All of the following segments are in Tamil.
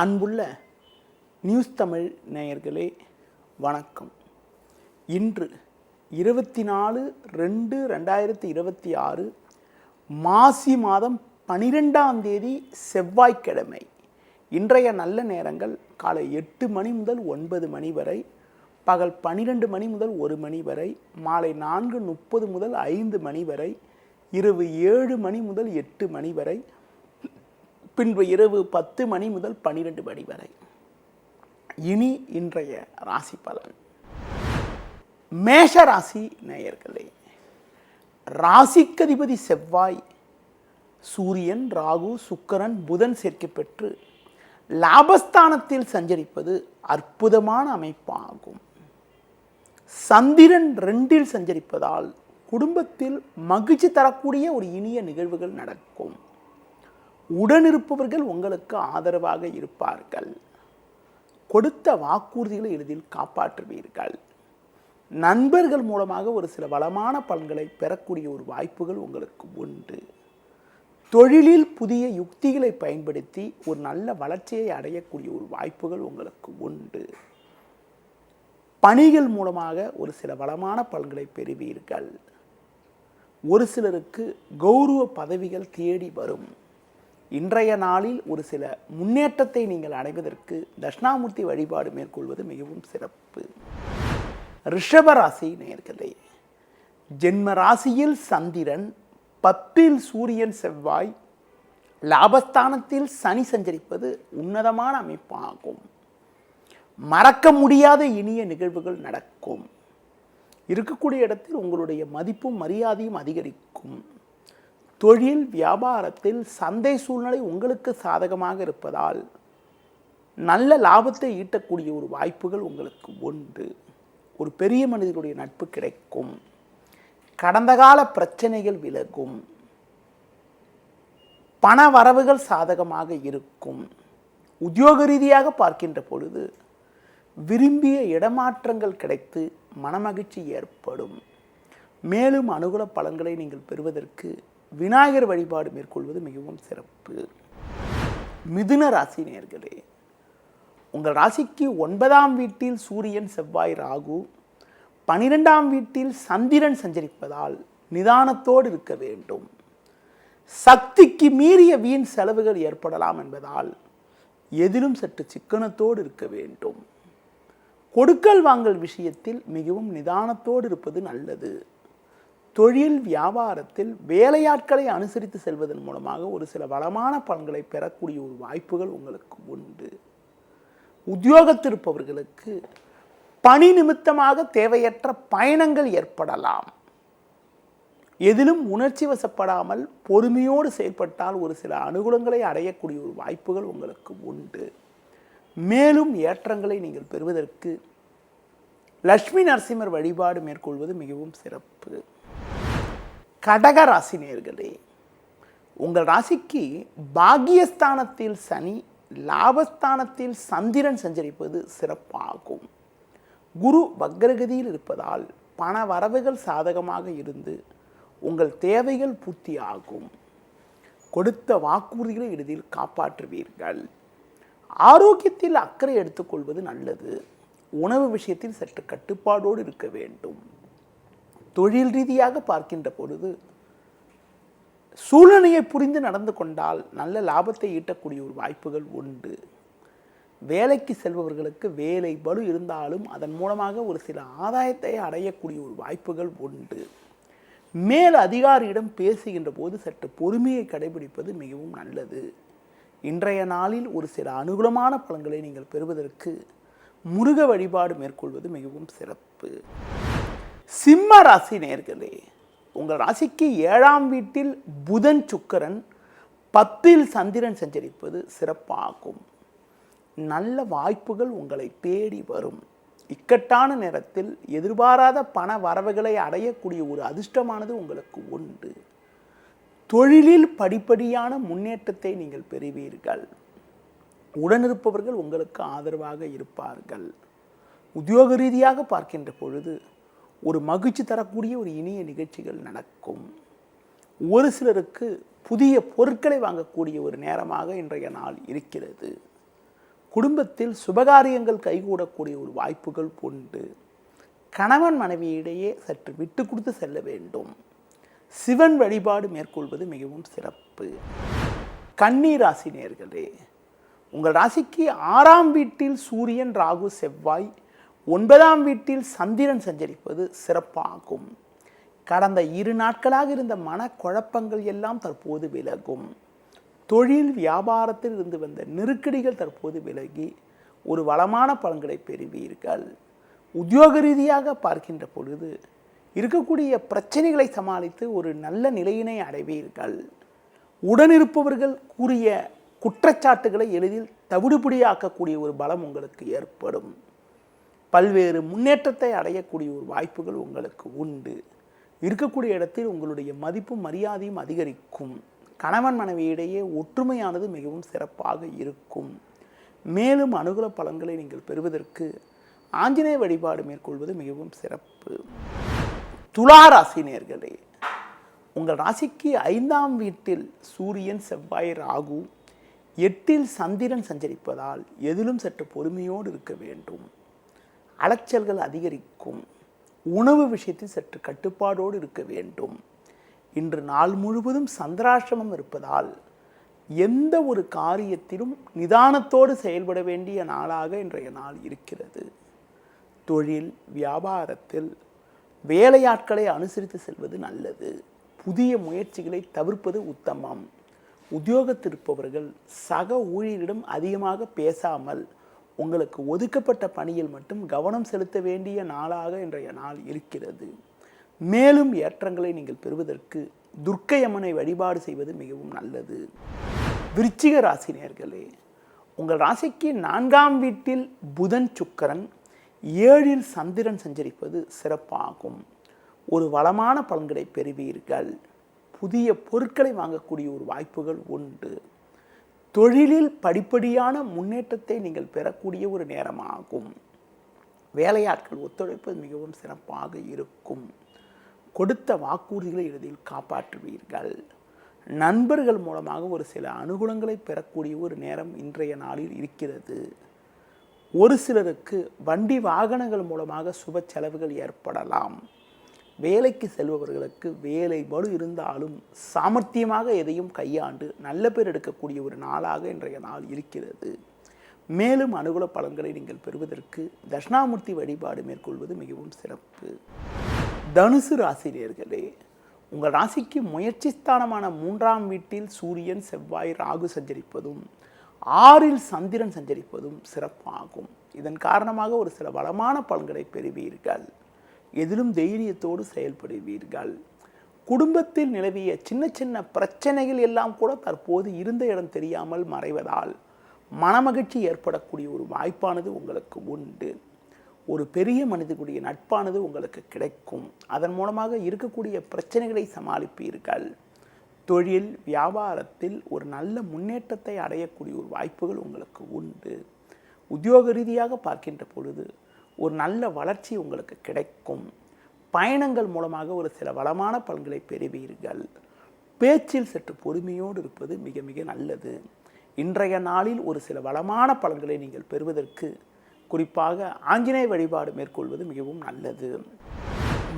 அன்புள்ள நியூஸ் தமிழ் நேயர்களே வணக்கம். இன்று 24/2/2026 மாசி மாதம் 12ஆம் தேதி செவ்வாய்க்கிழமை. இன்றைய நல்ல நேரங்கள் காலை 8 மணி முதல் 9 மணி வரை, பகல் 12 மணி முதல் 1 மணி வரை, மாலை 4:30 முதல் 5 மணி வரை, இரவு 7 மணி முதல் 8 மணி வரை, பின்பு இரவு 10 மணி முதல் 12 மணி வரை. இனி இன்றைய ராசி பலன். மேஷ ராசி நேயர்களே, ராசிக்கதிபதி செவ்வாய் சூரியன், ராகு, சுக்கிரன், புதன் சேர்க்கை பெற்று லாபஸ்தானத்தில் சஞ்சரிப்பது அற்புதமான அமைப்பாகும். சந்திரன் 2இல் சஞ்சரிப்பதால் குடும்பத்தில் மகிழ்ச்சி தரக்கூடிய ஒரு இனிய நிகழ்வுகள் நடக்கும். உடனிருப்பவர்கள் உங்களுக்கு ஆதரவாக இருப்பார்கள். கொடுத்த வாக்குறுதிகளை எளிதில் காப்பாற்றுவீர்கள். நண்பர்கள் மூலமாக ஒரு சில வளமான பலன்களை பெறக்கூடிய ஒரு வாய்ப்புகள் உங்களுக்கு உண்டு. தொழிலில் புதிய யுக்திகளை பயன்படுத்தி ஒரு நல்ல வளர்ச்சியை அடையக்கூடிய ஒரு வாய்ப்புகள் உங்களுக்கு உண்டு. பணிகள் மூலமாக ஒரு சில வளமான பலன்களை பெறுவீர்கள். ஒரு சிலருக்கு கௌரவ பதவிகள் தேடி வரும். இன்றைய நாளில் ஒரு சில முன்னேற்றத்தை நீங்கள் அடைவதற்கு தட்சிணாமூர்த்தி வழிபாடு மேற்கொள்வது மிகவும் சிறப்பு. ரிஷப ராசி நேயர்களே, ஜென்ம ராசியில் சந்திரன், 10இல் சூரியன், செவ்வாய், லாபஸ்தானத்தில் சனி சஞ்சரிப்பது உன்னதமான அமைப்பாகும். மறக்க முடியாத இனிய நிகழ்வுகள் நடக்கும். இருக்கக்கூடிய இடத்தில் உங்களுடைய மதிப்பும் மரியாதையும் அதிகரிக்கும். தொழில் வியாபாரத்தில் சந்தை சூழ்நிலை உங்களுக்கு சாதகமாக இருப்பதால் நல்ல லாபத்தை ஈட்டக்கூடிய ஒரு வாய்ப்புகள் உங்களுக்கு உண்டு. ஒரு பெரிய மனிதனுடைய நட்பு கிடைக்கும். கடந்த கால பிரச்சனைகள் விலகும். பண வரவுகள் சாதகமாக இருக்கும். உத்தியோக ரீதியாக பார்க்கின்ற பொழுது விரும்பிய இடமாற்றங்கள் கிடைத்து மனமகிழ்ச்சி ஏற்படும். மேலும் அனுகூல பலன்களை நீங்கள் பெறுவதற்கு விநாயகர் வழிபாடு மேற்கொள்வது மிகவும் சிறப்பு. மிதுன ராசி நேயர்களே, உங்கள் ராசிக்கு 9ஆம் வீட்டில் சூரியன், செவ்வாய், ராகு, 12ஆம் வீட்டில் சந்திரன் சஞ்சரிப்பதால் நிதானத்தோடு இருக்க வேண்டும். சக்திக்கு மீறிய வீண் செலவுகள் ஏற்படலாம் என்பதால் எதிலும் சற்று சிக்கனத்தோடு இருக்க வேண்டும். கொடுக்கல் வாங்கல் விஷயத்தில் மிகவும் நிதானத்தோடு இருப்பது நல்லது. தொழில் வியாபாரத்தில் வேலையாட்களை அனுசரித்து செல்வதன் மூலமாக ஒரு சில வளமான பலன்களை பெறக்கூடிய ஒரு வாய்ப்புகள் உங்களுக்கு உண்டு. உத்தியோகத்தில் இருப்பவர்களுக்கு பணி நிமித்தமாக தேவையற்ற பயணங்கள் ஏற்படலாம். எதிலும் உணர்ச்சி வசப்படாமல் பொறுமையோடு செயல்பட்டால் ஒரு சில அனுகூலங்களை அடையக்கூடிய ஒரு வாய்ப்புகள் உங்களுக்கு உண்டு. மேலும் ஏற்றங்களை நீங்கள் பெறுவதற்கு லட்சுமி நரசிம்மர் வழிபாடு மேற்கொள்வது மிகவும் சிறப்பு. கடக ராசி நேயர்களே, உங்கள் ராசிக்கு பாக்கியஸ்தானத்தில் சனி, லாபஸ்தானத்தில் சந்திரன் சஞ்சரிப்பது சிறப்பாகும். குரு வக்ரகதியில் இருப்பதால் பண வரவுகள் சாதகமாக இருந்து உங்கள் தேவைகள் பூர்த்தியாகும். கொடுத்த வாக்குறுதிகளை எளிதில் காப்பாற்றுவீர்கள். ஆரோக்கியத்தில் அக்கறை எடுத்துக்கொள்வது நல்லது. உணவு விஷயத்தில் சற்று கட்டுப்பாடோடு இருக்க வேண்டும். தொழில் ரீதியாக பார்க்கின்ற பொழுது சூழ்நிலையை புரிந்து நடந்து கொண்டால் நல்ல லாபத்தை ஈட்டக்கூடிய ஒரு வாய்ப்புகள் உண்டு. வேலைக்கு செல்பவர்களுக்கு வேலை பளு இருந்தாலும் அதன் மூலமாக ஒரு சில ஆதாயத்தை அடையக்கூடிய ஒரு வாய்ப்புகள் உண்டு. மேல் அதிகாரியிடம் பேசுகின்ற போது சற்று பொறுமையை கடைபிடிப்பது மிகவும் நல்லது. இன்றைய நாளில் ஒரு சில அனுகூலமான பலன்களை நீங்கள் பெறுவதற்கு முருக வழிபாடு மேற்கொள்வது மிகவும் சிறப்பு. சிம்ம ராசி நேயர்களே, உங்கள் ராசிக்கு 7ஆம் வீட்டில் புதன், சுக்கிரன், 10இல் சந்திரன் சஞ்சரிப்பது சிறப்பாகும். நல்ல வாய்ப்புகள் உங்களை தேடி வரும். இக்கட்டான நேரத்தில் எதிர்பாராத பண வரவுகளை அடையக்கூடிய ஒரு அதிர்ஷ்டமானது உங்களுக்கு உண்டு. தொழிலில் படிப்படியான முன்னேற்றத்தை நீங்கள் பெறுவீர்கள். உடனிருப்பவர்கள் உங்களுக்கு ஆதரவாக இருப்பார்கள். உத்தியோக ரீதியாக பார்க்கின்ற பொழுது ஒரு மகிழ்ச்சி தரக்கூடிய ஒரு இனிய நிகழ்ச்சிகள் நடக்கும். ஒரு சிலருக்கு புதிய பொருட்களை வாங்கக்கூடிய ஒரு நேரமாக இன்றைய நாள் இருக்கிறது. குடும்பத்தில் சுபகாரியங்கள் கைகூடக்கூடிய ஒரு வாய்ப்புகள் உண்டு. கணவன் மனைவியிடையே சற்று விட்டு கொடுத்து செல்ல வேண்டும். சிவன் வழிபாடு மேற்கொள்வது மிகவும் சிறப்பு. கன்னி ராசி நேயர்களே, உங்கள் ராசிக்கு 6ஆம் வீட்டில் சூரியன், ராகு, செவ்வாய், 9ஆம் வீட்டில் சந்திரன் சஞ்சரிப்பது சிறப்பாகும். கடந்த 2 நாட்களாக இருந்த மனக்குழப்பங்கள் எல்லாம் தற்போது விலகும். தொழில் வியாபாரத்தில் இருந்து வந்த நெருக்கடிகள் தற்போது விலகி ஒரு வளமான பலன்களை பெறுவீர்கள். உத்தியோக ரீதியாக பார்க்கின்ற பொழுது இருக்கக்கூடிய பிரச்சனைகளை சமாளித்து ஒரு நல்ல நிலையினை அடைவீர்கள். உடனிருப்பவர்கள் கூறிய குற்றச்சாட்டுகளை எளிதில் தவிடுபடியாக்கக்கூடிய ஒரு பலம் உங்களுக்கு ஏற்படும். பல்வேறு முன்னேற்றத்தை அடையக்கூடிய ஒரு வாய்ப்புகள் உங்களுக்கு உண்டு. இருக்கக்கூடிய இடத்தில் உங்களுடைய மதிப்பும் மரியாதையும் அதிகரிக்கும். கணவன் மனைவியிடையே ஒற்றுமையானது மிகவும் சிறப்பாக இருக்கும். மேலும் அனுகூல பலன்களை நீங்கள் பெறுவதற்கு ஆஞ்சநேய வழிபாடு மேற்கொள்வது மிகவும் சிறப்பு. துலா ராசி நேயர்களே, உங்கள் ராசிக்கு 5ஆம் வீட்டில் சூரியன், செவ்வாய், ராகு, 8இல் சந்திரன் சஞ்சரிப்பதால் எதிலும் சற்று பொறுமையோடு இருக்க வேண்டும். அலைச்சல்கள் அதிகரிக்கும். உணவு விஷயத்தில் சற்று கட்டுப்பாடோடு இருக்க வேண்டும். இன்று நாள் முழுவதும் சந்திராஷ்டமம் இருப்பதால் எந்த ஒரு காரியத்திலும் நிதானத்தோடு செயல்பட வேண்டிய நாளாக இன்றைய நாள் இருக்கிறது. தொழில் வியாபாரத்தில் வேலையாட்களை அனுசரித்து செல்வது நல்லது. புதிய முயற்சிகளை தவிர்ப்பது உத்தமம். உத்தியோகத்திருப்பவர்கள் சக ஊழியரிடம் அதிகமாக பேசாமல் உங்களுக்கு ஒதுக்கப்பட்ட பணியில் மட்டும் கவனம் செலுத்த வேண்டிய நாளாக இன்றைய நாள் இருக்கிறது. மேலும் ஏற்றங்களை நீங்கள் பெறுவதற்கு துர்க்கை அம்மனை வழிபாடு செய்வது மிகவும் நல்லது. விருச்சிக ராசி நேயர்களே, உங்கள் ராசிக்கு 4ஆம் வீட்டில் புதன், சுக்கிரன், 7இல் சந்திரன் சஞ்சரிப்பது சிறப்பாகும். ஒரு வளமான பலன்களை பெறுவீர்கள். புதிய பொருட்களை வாங்கக்கூடிய ஒரு வாய்ப்புகள் உண்டு. தொழிலில் படிப்படியான முன்னேற்றத்தை நீங்கள் பெறக்கூடிய ஒரு நேரமாகும். வேலையாட்கள் ஒத்துழைப்பது மிகவும் சிறப்பாக இருக்கும். கொடுத்த வாக்குறுதிகளை இறுதியில் காப்பாற்றுவீர்கள். நண்பர்கள் மூலமாக ஒரு சில அனுகூலங்களை பெறக்கூடிய ஒரு நேரம் இன்றைய நாளில் இருக்கிறது. ஒரு சிலருக்கு வண்டி வாகனங்கள் மூலமாக சுப செலவுகள் ஏற்படலாம். வேலைக்கு செல்பவர்களுக்கு வேலை பளு இருந்தாலும் சாமர்த்தியமாக எதையும் கையாண்டு நல்ல பேர் எடுக்கக்கூடிய ஒரு நாளாக இன்றைய நாள் இருக்கிறது. மேலும் அனுகூல பலன்களை நீங்கள் பெறுவதற்கு தட்சிணாமூர்த்தி வழிபாடு மேற்கொள்வது மிகவும் சிறப்பு. தனுசு ராசி நேயர்களே, உங்கள் ராசிக்கு முயற்சி ஸ்தானமான 3ஆம் வீட்டில் சூரியன், செவ்வாய், ராகு சஞ்சரிப்பதும் 6இல் சந்திரன் சஞ்சரிப்பதும் சிறப்பாகும். இதன் காரணமாக ஒரு சில வளமான பலன்களை பெறுவீர்கள். எதிலும் தைரியத்தோடு செயல்படுவீர்கள். குடும்பத்தில் நிலவிய சின்ன சின்ன பிரச்சனைகள் எல்லாம் கூட தற்போது இருந்த இடம் தெரியாமல் மறைவதால் மனமகிழ்ச்சி ஏற்படக்கூடிய ஒரு வாய்ப்பானது உங்களுக்கு உண்டு. ஒரு பெரிய மனிதனுடைய நட்பானது உங்களுக்கு கிடைக்கும். அதன் மூலமாக இருக்கக்கூடிய பிரச்சனைகளை சமாளிப்பீர்கள். தொழில் வியாபாரத்தில் ஒரு நல்ல முன்னேற்றத்தை அடையக்கூடிய ஒரு வாய்ப்புகள் உங்களுக்கு உண்டு. உத்தியோக ரீதியாக பார்க்கின்ற பொழுது ஒரு நல்ல வளர்ச்சி உங்களுக்கு கிடைக்கும். பயணங்கள் மூலமாக ஒரு சில வளமான பலன்களை பெறுவீர்கள். பேச்சில் சற்று பொறுமையோடு இருப்பது மிக மிக நல்லது. இன்றைய நாளில் ஒரு சில வளமான பலன்களை நீங்கள் பெறுவதற்கு குறிப்பாக ஆஞ்சநேய வழிபாடு மேற்கொள்வது மிகவும் நல்லது.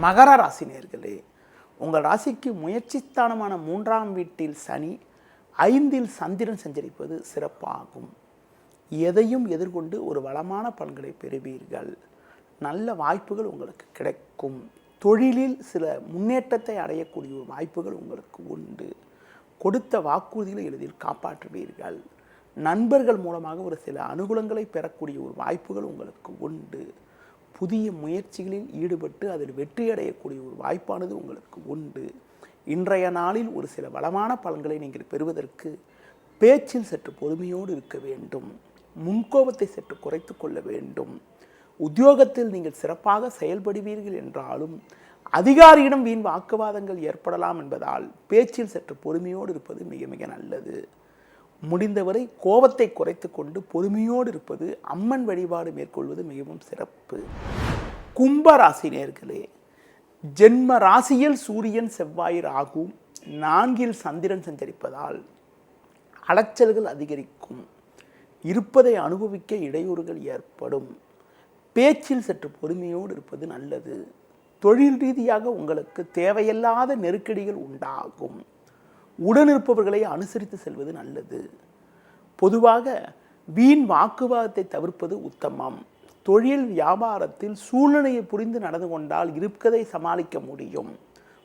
மகர ராசி நேயர்களே, உங்கள் ராசிக்கு முயற்சி ஸ்தானமான 3ஆம் வீட்டில் சனி, 5இல் சந்திரன் சஞ்சரிப்பது சிறப்பாகும். எதையும் எதிர்கொண்டு ஒரு வளமான பலன்களை பெறுவீர்கள். நல்ல வாய்ப்புகள் உங்களுக்கு கிடைக்கும். தொழிலில் சில முன்னேற்றத்தை அடையக்கூடிய ஒரு வாய்ப்புகள் உங்களுக்கு உண்டு. கொடுத்த வாக்குறுதிகளை எளிதில் காப்பாற்றுவீர்கள். நண்பர்கள் மூலமாக ஒரு சில அனுகூலங்களை பெறக்கூடிய ஒரு வாய்ப்புகள் உங்களுக்கு உண்டு. புதிய முயற்சிகளில் ஈடுபட்டு அதில் வெற்றி அடையக்கூடிய ஒரு வாய்ப்பானது உங்களுக்கு உண்டு. இன்றைய நாளில் ஒரு சில வளமான பலன்களை நீங்கள் பெறுவதற்கு பேச்சில் சற்று பொறுமையோடு இருக்க வேண்டும். முன்கோபத்தை சற்று குறைத்து கொள்ள வேண்டும். உத்தியோகத்தில் நீங்கள் சிறப்பாக செயல்படுவீர்கள் என்றாலும் அதிகாரியிடம் வீண் வாக்குவாதங்கள் ஏற்படலாம் என்பதால் பேச்சில் சற்று பொறுமையோடு இருப்பது மிக மிக நல்லது. முடிந்தவரை கோபத்தை குறைத்து கொண்டு பொறுமையோடு இருப்பது, அம்மன் வழிபாடு மேற்கொள்வது மிகவும் சிறப்பு. கும்ப ராசி நேயர்களே, ஜென்ம ராசியில் சூரியன், செவ்வாய், ராகு, 4இல் சந்திரன் சஞ்சரிப்பதால் அலைச்சல்கள் அதிகரிக்கும். இருப்பதை அனுபவிக்க இடையூறுகள் ஏற்படும். பேச்சில் சற்று பொறுமையோடு இருப்பது நல்லது. தொழில் ரீதியாக உங்களுக்கு தேவையில்லாத நெருக்கடிகள் உண்டாகும். உடனிருப்பவர்களை அனுசரித்து செல்வது நல்லது. பொதுவாக வீண் வாக்குவாதத்தை தவிர்ப்பது உத்தமம். தொழில் வியாபாரத்தில் சூழ்நிலையை புரிந்து நடந்து கொண்டால் இருப்பதை சமாளிக்க முடியும்.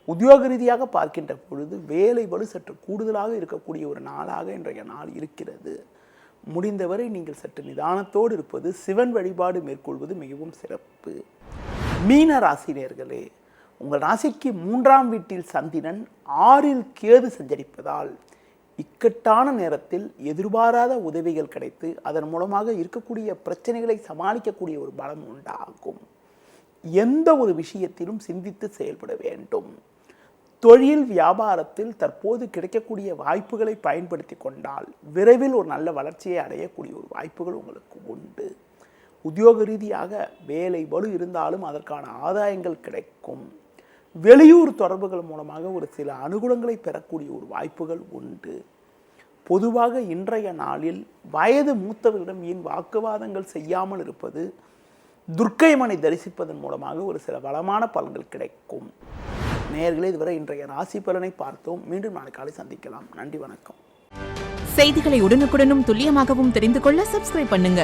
உத்தியோக ரீதியாக பார்க்கின்ற பொழுது வேலை பளு சற்று கூடுதலாக இருக்கக்கூடிய ஒரு நாளாக இன்றைய நாள் இருக்கிறது. முடிந்தவரை நீங்கள் சற்று நிதானத்தோடு இருப்பது, சிவன் வழிபாடு மேற்கொள்வது மிகவும் சிறப்பு. மீன ராசினியர்களே, உங்கள் ராசிக்கு 3ஆம் வீட்டில் சந்திரன் 6இல் கேது சஞ்சரிப்பதால் இக்கட்டான நேரத்தில் எதிர்பாராத உதவிகள் கிடைத்து அதன் மூலமாக இருக்கக்கூடிய பிரச்சனைகளை சமாளிக்கக்கூடிய ஒரு பலம் உண்டாகும். எந்த ஒரு விஷயத்திலும் சிந்தித்து செயல்பட வேண்டும். தொழில் வியாபாரத்தில் தற்போது கிடைக்கக்கூடிய வாய்ப்புகளை பயன்படுத்தி கொண்டால் விரைவில் ஒரு நல்ல வளர்ச்சியை அடையக்கூடிய ஒரு வாய்ப்புகள் உங்களுக்கு உண்டு. உத்தியோக ரீதியாக வேலை பளு இருந்தாலும் அதற்கான ஆதாயங்கள் கிடைக்கும். வெளியூர் தொடர்புகள் மூலமாக ஒரு சில அனுகூலங்களை பெறக்கூடிய ஒரு வாய்ப்புகள் உண்டு. பொதுவாக இன்றைய நாளில் வயது மூத்தவர்களிடம் ஏன் வாக்குவாதங்கள் செய்யாமல் இருப்பது, துர்க்கையம்மனை தரிசிப்பதன் மூலமாக ஒரு சில வளமான பலன்கள் கிடைக்கும். நேயர்களே, இதுவரை இன்றைய ராசி பலனை பார்த்தோம். மீண்டும் நாளை காலை சந்திக்கலாம். நன்றி, வணக்கம். செய்திகளை உடனுக்குடனும் துல்லியமாகவும் தெரிந்து கொள்ள சப்ஸ்கிரைப் பண்ணுங்க.